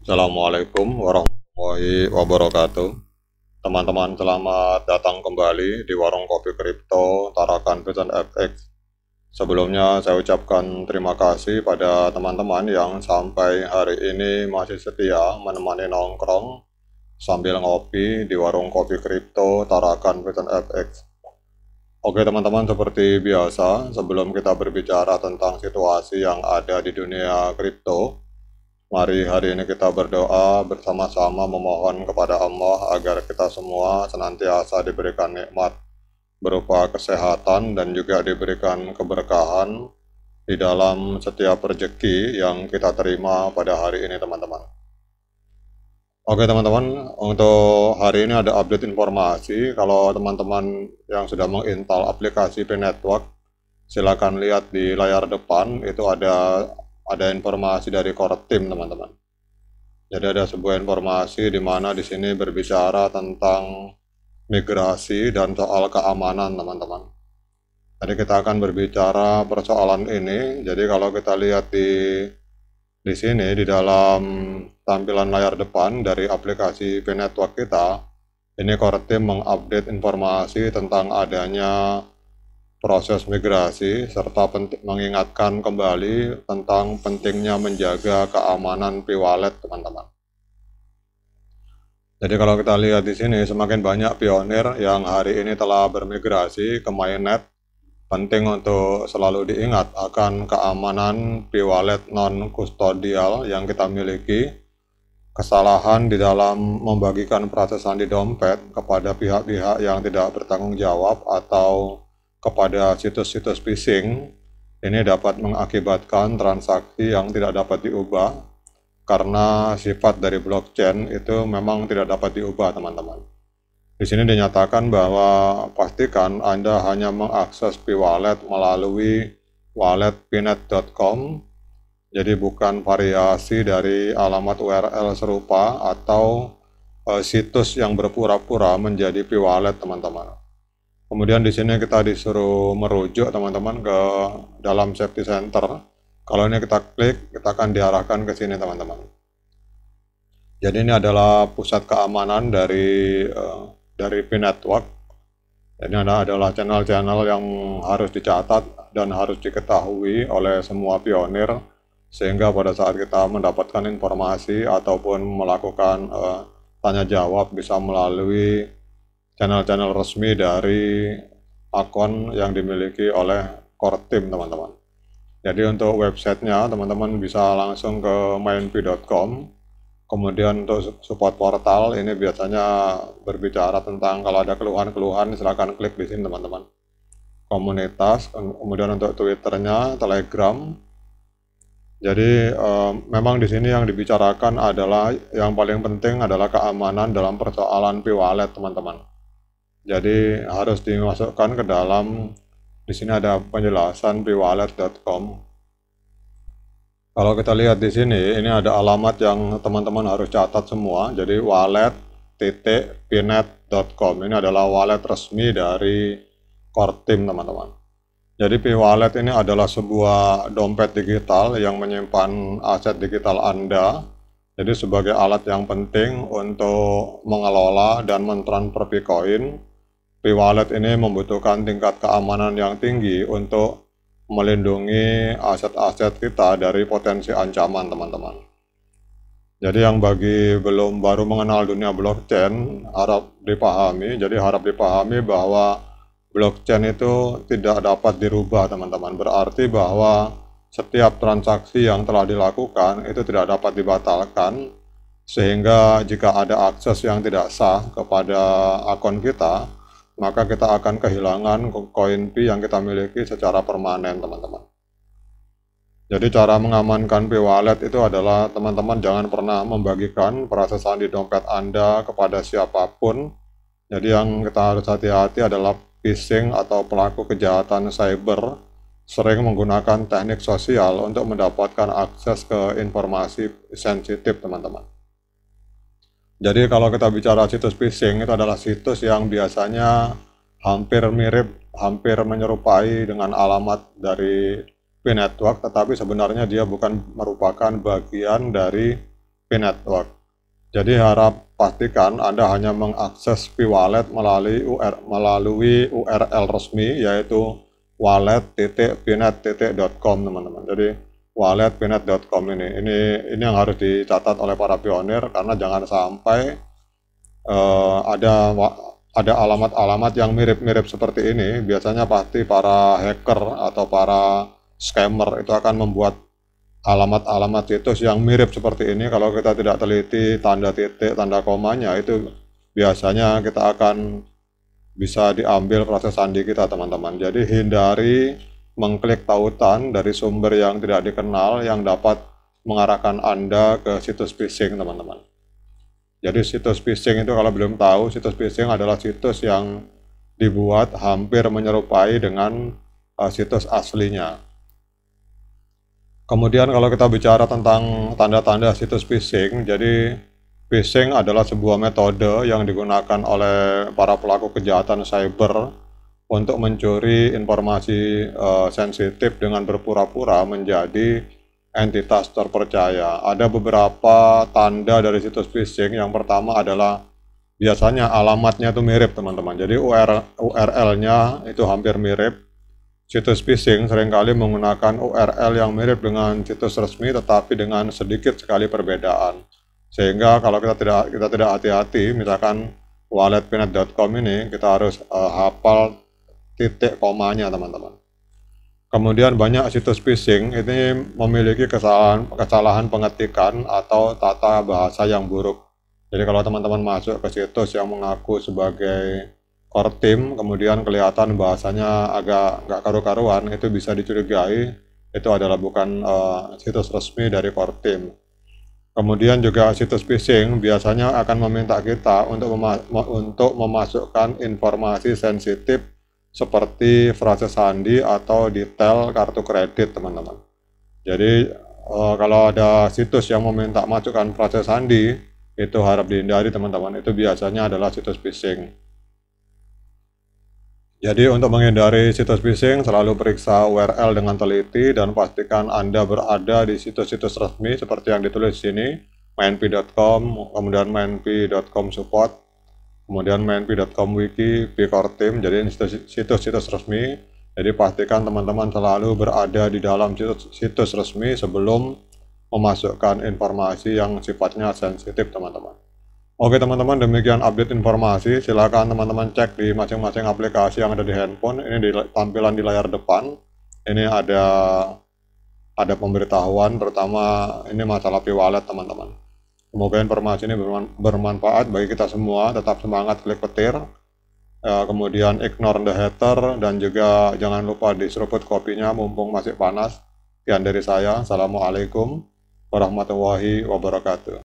Assalamualaikum warahmatullahi wabarakatuh. Teman-teman, selamat datang kembali di Warung Kopi Kripto Tarakan Pesan FX. Sebelumnya saya ucapkan terima kasih pada teman-teman yang sampai hari ini masih setia menemani nongkrong sambil ngopi di Warung Kopi Kripto Tarakan Pesan FX. Oke teman-teman, seperti biasa, sebelum kita berbicara tentang situasi yang ada di dunia kripto, mari hari ini kita berdoa bersama-sama memohon kepada Allah agar kita semua senantiasa diberikan nikmat berupa kesehatan dan juga diberikan keberkahan di dalam setiap rezeki yang kita terima pada hari ini teman-teman. Oke teman-teman, untuk hari ini ada update informasi. Kalau teman-teman yang sudah menginstal aplikasi P-Network, silakan lihat di layar depan, itu ada informasi dari core team teman-teman. Jadi ada sebuah informasi di mana di sini berbicara tentang migrasi dan soal keamanan teman-teman. Jadi kita akan berbicara persoalan ini. Jadi kalau kita lihat di sini di dalam tampilan layar depan dari aplikasi P-Network kita, ini core team mengupdate informasi tentang adanya proses migrasi serta mengingatkan kembali tentang pentingnya menjaga keamanan P-Wallet teman-teman. Jadi kalau kita lihat di sini semakin banyak pionir yang hari ini telah bermigrasi ke mainnet. Penting untuk selalu diingat akan keamanan P-Wallet non-kustodial yang kita miliki. Kesalahan di dalam membagikan prosesan di dompet kepada pihak-pihak yang tidak bertanggung jawab atau kepada situs-situs phishing ini dapat mengakibatkan transaksi yang tidak dapat diubah karena sifat dari blockchain itu memang tidak dapat diubah teman-teman. Di sini dinyatakan bahwa pastikan Anda hanya mengakses P-Wallet melalui walletpnet.com, jadi bukan variasi dari alamat URL serupa atau situs yang berpura-pura menjadi P-Wallet teman-teman. Kemudian di sini kita disuruh merujuk teman-teman ke dalam safety center. Kalau ini kita klik, kita akan diarahkan ke sini teman-teman. Jadi ini adalah pusat keamanan dari P-Network. Ini adalah channel-channel yang harus dicatat dan harus diketahui oleh semua pionir, sehingga pada saat kita mendapatkan informasi ataupun melakukan tanya jawab bisa melalui channel-channel resmi dari akun yang dimiliki oleh core team teman-teman. Jadi untuk websitenya teman-teman bisa langsung ke mainp.com. Kemudian untuk support portal ini biasanya berbicara tentang kalau ada keluhan-keluhan silakan klik di sini teman-teman. Komunitas, kemudian untuk Twitternya, Telegram. Jadi memang di sini yang dibicarakan adalah yang paling penting adalah keamanan dalam persoalan P-Wallet teman-teman. Jadi harus dimasukkan ke dalam, di sini ada penjelasan p-wallet.com. Kalau kita lihat di sini, ini ada alamat yang teman-teman harus catat semua. Jadi wallet.pnet.com ini adalah wallet resmi dari core team teman-teman. Jadi P-Wallet ini adalah sebuah dompet digital yang menyimpan aset digital Anda. Jadi sebagai alat yang penting untuk mengelola dan mentransfer Bitcoin, P-Wallet ini membutuhkan tingkat keamanan yang tinggi untuk melindungi aset-aset kita dari potensi ancaman teman-teman. Jadi yang bagi baru mengenal dunia blockchain harap dipahami bahwa blockchain itu tidak dapat dirubah teman-teman. Berarti bahwa setiap transaksi yang telah dilakukan itu tidak dapat dibatalkan, sehingga jika ada akses yang tidak sah kepada akun kita, maka kita akan kehilangan koin P yang kita miliki secara permanen teman-teman. Jadi cara mengamankan P-Wallet itu adalah teman-teman jangan pernah membagikan prosesan di dompet Anda kepada siapapun. Jadi yang kita harus hati-hati adalah phishing atau pelaku kejahatan cyber sering menggunakan teknik sosial untuk mendapatkan akses ke informasi sensitif teman-teman. Jadi kalau kita bicara situs phishing itu adalah situs yang biasanya hampir mirip, hampir menyerupai dengan alamat dari P-Network, tetapi sebenarnya dia bukan merupakan bagian dari P-Network. Jadi harap pastikan Anda hanya mengakses P-Wallet melalui URL resmi, yaitu wallet.pnet.com, teman-teman. Jadi wallet.pnet.com ini yang harus dicatat oleh para pionir, karena jangan sampai ada alamat-alamat yang mirip-mirip seperti ini. Biasanya pasti para hacker atau para scammer itu akan membuat alamat-alamat situs yang mirip seperti ini. Kalau kita tidak teliti tanda titik, tanda komanya, itu biasanya kita akan bisa diambil proses sandi kita, teman-teman. Jadi hindari mengklik tautan dari sumber yang tidak dikenal yang dapat mengarahkan Anda ke situs phishing, teman-teman. Jadi situs phishing itu, kalau belum tahu, situs phishing adalah situs yang dibuat hampir menyerupai dengan situs aslinya. Kemudian kalau kita bicara tentang tanda-tanda situs phishing, jadi phishing adalah sebuah metode yang digunakan oleh para pelaku kejahatan cyber untuk mencuri informasi sensitif dengan berpura-pura menjadi entitas terpercaya. Ada beberapa tanda dari situs phishing. Yang pertama adalah biasanya alamatnya itu mirip, teman-teman. Jadi URL-nya itu hampir mirip. Situs phishing seringkali menggunakan URL yang mirip dengan situs resmi, tetapi dengan sedikit sekali perbedaan. Sehingga kalau kita tidak hati-hati, misalkan wallet.pnet.com ini, kita harus hafal titik komanya, teman-teman. Kemudian banyak situs phishing ini memiliki kesalahan pengetikan atau tata bahasa yang buruk. Jadi kalau teman-teman masuk ke situs yang mengaku sebagai core team, kemudian kelihatan bahasanya agak nggak karu-karuan, itu bisa dicurigai itu adalah bukan situs resmi dari core team. Kemudian juga situs phishing biasanya akan meminta kita untuk memasukkan informasi sensitif seperti frase sandi atau detail kartu kredit, teman-teman. Jadi kalau ada situs yang meminta masukkan frase sandi, itu harap dihindari, teman-teman. Itu biasanya adalah situs phishing. Jadi untuk menghindari situs phishing, selalu periksa URL dengan teliti dan pastikan Anda berada di situs-situs resmi seperti yang ditulis di sini, mainp.com, kemudian mainp.com support, kemudian mainp.com wiki, pcore team. Jadi situs-situs resmi. Jadi pastikan teman-teman selalu berada di dalam situs resmi sebelum memasukkan informasi yang sifatnya sensitif, teman-teman. Oke, teman-teman, demikian update informasi. Silakan teman-teman cek di masing-masing aplikasi yang ada di handphone. Ini di tampilan di layar depan. Ini ada pemberitahuan, terutama ini masalah P-Wallet, teman-teman. Semoga informasi ini bermanfaat bagi kita semua. Tetap semangat klik petir. Kemudian ignore the hater, dan juga jangan lupa diseruput kopinya mumpung masih panas. Sekian dari saya. Assalamualaikum warahmatullahi wabarakatuh.